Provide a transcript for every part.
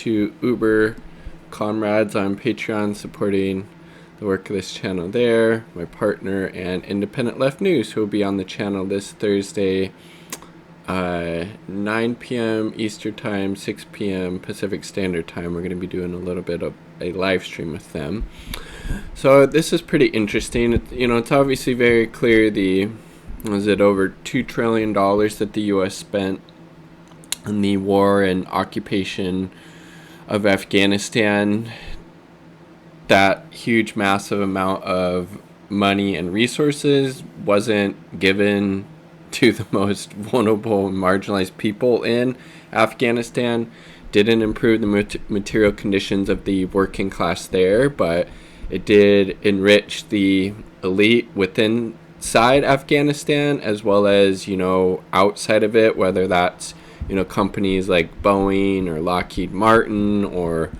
to Uber comrades on Patreon supporting the work of this channel there. My partner and Independent Left News, who will be on the channel this Thursday, 9 p.m. Eastern Time, 6 p.m. Pacific Standard Time. We're going to be doing a little bit of a live stream with them. So this is pretty interesting. It's obviously very clear was it over $2 trillion that the U.S. spent on the war and occupation of Afghanistan. That huge, massive amount of money and resources wasn't given to the most vulnerable and marginalized people in Afghanistan. Didn't improve the material conditions of the working class there, but it did enrich the elite inside Afghanistan, as well as, outside of it, whether that's, companies like Boeing or Lockheed Martin or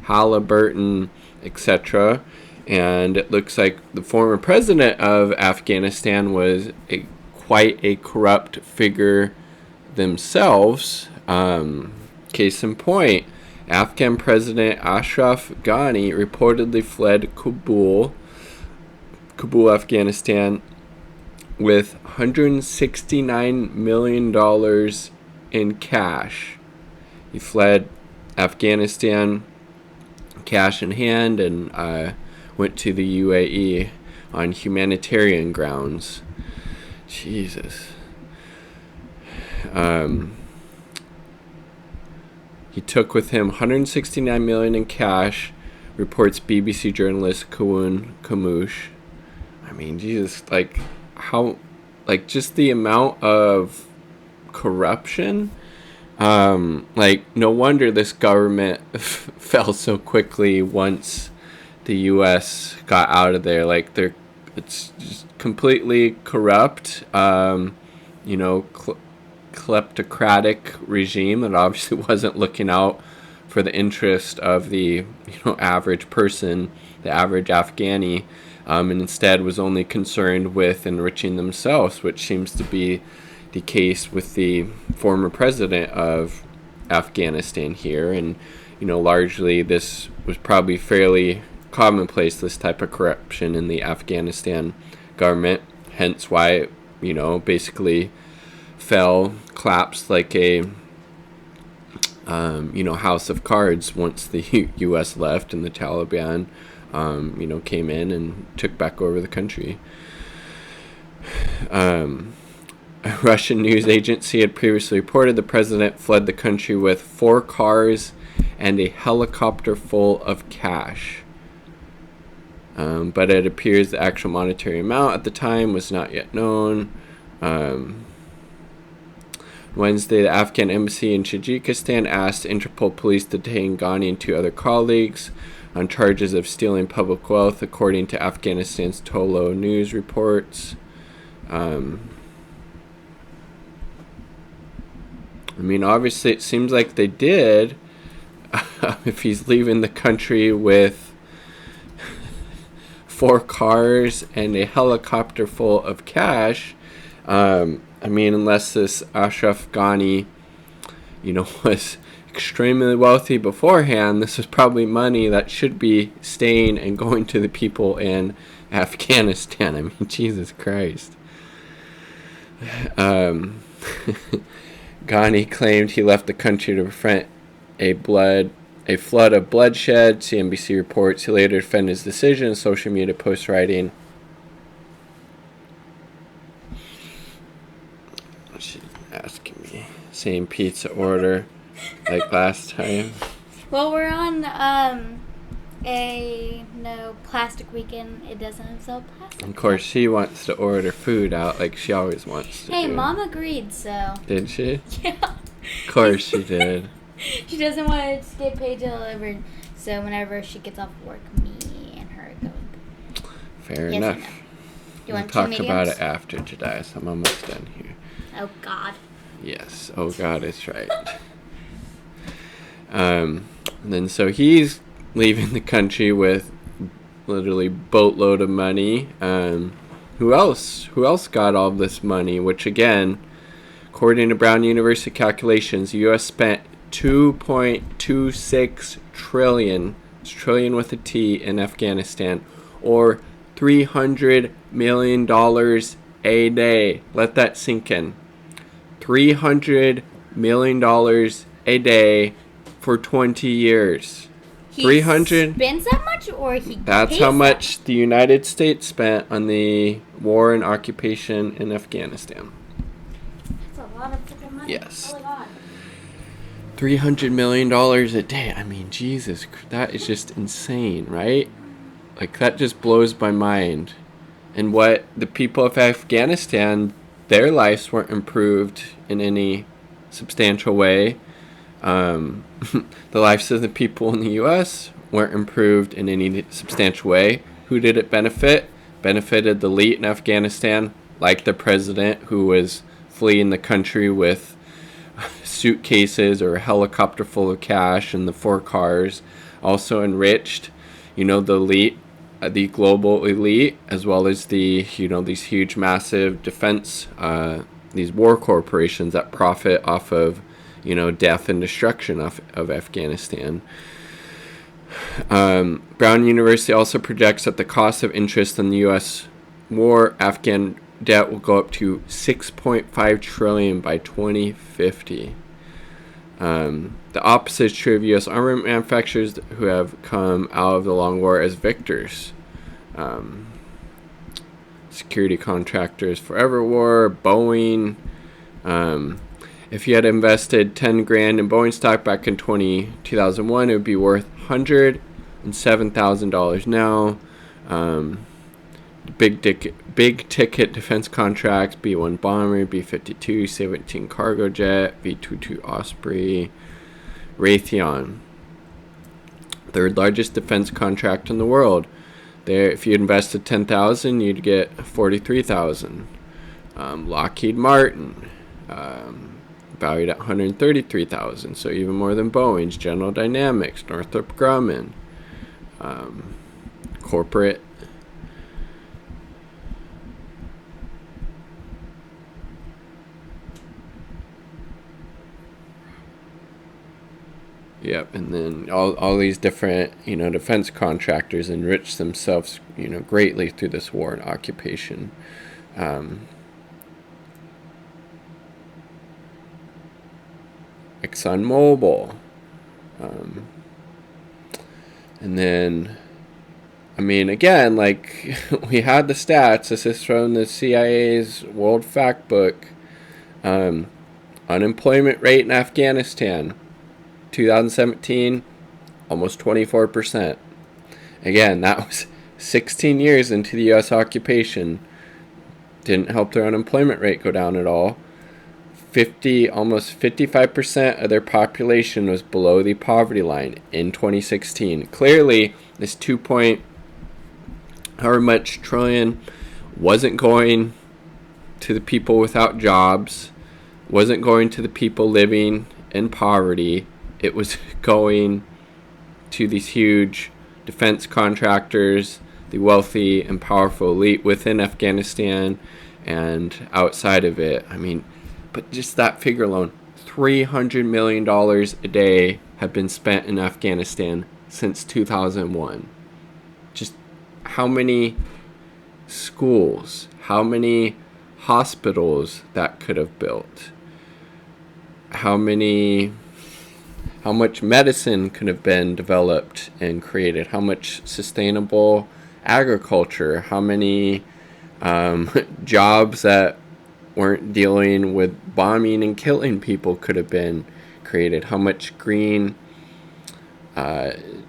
Halliburton, etc. And it looks like the former president of Afghanistan was quite a corrupt figure themselves. Case in point, Afghan President Ashraf Ghani reportedly fled Kabul, Afghanistan, with $169 million in cash. He fled Afghanistan cash in hand and went to the UAE on humanitarian grounds. Jesus. He took with him $169 million in cash, reports BBC journalist Kawun Kamouche. I mean, Jesus, just the amount of corruption. No wonder this government fell so quickly once the U.S. got out of there. It's just completely corrupt, kleptocratic regime that obviously wasn't looking out for the interest of the average person, the average Afghani, and instead was only concerned with enriching themselves, which seems to be the case with the former president of Afghanistan here. And largely this was probably fairly commonplace, this type of corruption in the Afghanistan government, hence why it basically collapsed like a house of cards once the U.S. left and the Taliban came in and took back over the country. A Russian news agency had previously reported the president fled the country with 4 cars and a helicopter full of cash. But it appears the actual monetary amount at the time was not yet known. Wednesday, the Afghan embassy in Tajikistan asked Interpol police to detain Ghani and 2 other colleagues on charges of stealing public wealth, according to Afghanistan's Tolo news reports. Obviously it seems like they did. If he's leaving the country with 4 cars and a helicopter full of cash, unless this Ashraf Ghani, was extremely wealthy beforehand, this is probably money that should be staying and going to the people in Afghanistan. Jesus Christ. Ghani claimed he left the country to prevent a flood of bloodshed. CNBC reports he later defended his decision in social media posts, writing, she's asking me, same pizza order like last time. Well, we're on a no plastic weekend. It doesn't sell plastic. Of course, she wants to order food out like she always wants to. Hey, Mom agreed, so. Did she? Yeah. Of course she did. She doesn't want to get paid delivered, so whenever she gets off work, me and her go. Fair enough. No? You want we'll 2 talk about it after Jedi, so I'm almost done here. Oh, God. Yes. Oh, God is right. And then so he's leaving the country with literally boatload of money. Who else got all this money? Which again, according to Brown University calculations, the U.S. spent 2.26 trillion, it's trillion with a T, in Afghanistan, or $300 million a day. Let that sink in. $300 million a day for 20 years. He 300 spends that much, or he That's pays how that much the United States spent on the war and occupation in Afghanistan. That's a lot of freaking money. Yes. Oh my God. $300 million a day. I mean, Jesus, that is just insane, right? Like, that just blows my mind. And what the people of Afghanistan, their lives weren't improved in any substantial way. The lives of the people in the U.S. weren't improved in any substantial way. Who did it benefit? Benefited the elite in Afghanistan, like the president, who was fleeing the country with suitcases or a helicopter full of cash and the 4 cars. Also enriched, the elite, the global elite, as well as the, these huge, massive defense, these war corporations that profit off of, death and destruction of Afghanistan. Brown University also projects that the cost of interest in the U.S. war Afghan debt will go up to $6.5 trillion by 2050. The opposite is true of U.S. armament manufacturers, who have come out of the long war as victors. Security contractors forever war, Boeing. If you had invested 10 grand in Boeing stock back in 2001, it would be worth $107,000 now. Big ticket defense contracts: B-1 bomber, B-52, C-17 cargo jet, V-22 Osprey, Raytheon. Third largest defense contract in the world. There, if you invested $10,000, you'd get $43,000. Lockheed Martin, valued at $133,000, so even more than Boeing's. General Dynamics, Northrop Grumman, corporate. Yep, and then all these different, defense contractors enrich themselves, greatly through this war and occupation. ExxonMobil. And then, again, like, we had the stats. This is from the CIA's World Fact Book. Unemployment rate in Afghanistan, 2017, almost 24%. Again, that was 16 years into the U.S. occupation. Didn't help their unemployment rate go down at all. Almost 55% of their population was below the poverty line in 2016. Clearly, this 2 much trillion wasn't going to the people without jobs, wasn't going to the people living in poverty. It was going to these huge defense contractors, the wealthy and powerful elite within Afghanistan and outside of it. But just that figure alone, $300 million a day have been spent in Afghanistan since 2001. Just how many schools, how many hospitals that could have built, how much medicine could have been developed and created, how much sustainable agriculture, how many jobs that weren't dealing with bombing and killing people could have been created, how much green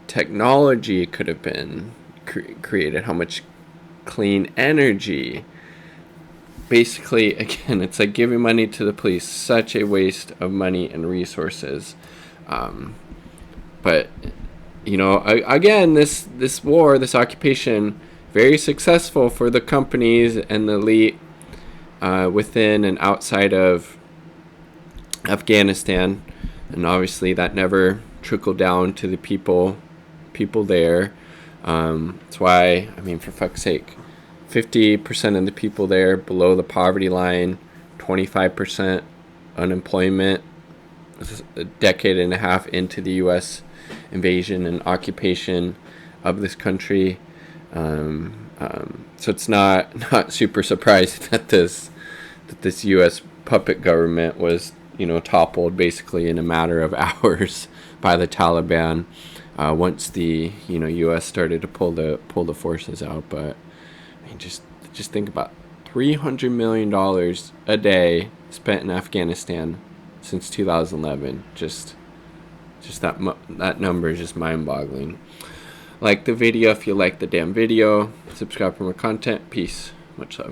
technology could have been created, how much clean energy. Basically, again, it's like giving money to the police, such a waste of money and resources. But, again, this war, this occupation, very successful for the companies and the elite within and outside of Afghanistan, and obviously that never trickled down to the people there. That's why, for fuck's sake, 50% of the people there below the poverty line, 25% unemployment. a decade and a half into the U.S. invasion and occupation of this country. So it's not super surprising that this U.S. puppet government was, toppled basically in a matter of hours by the Taliban once the U.S. started to pull the forces out. But I mean, just think about $300 million a day spent in Afghanistan since 2011. Just that number is just mind-boggling. Like the video if you like the damn video. Subscribe for more content. Peace. Much love.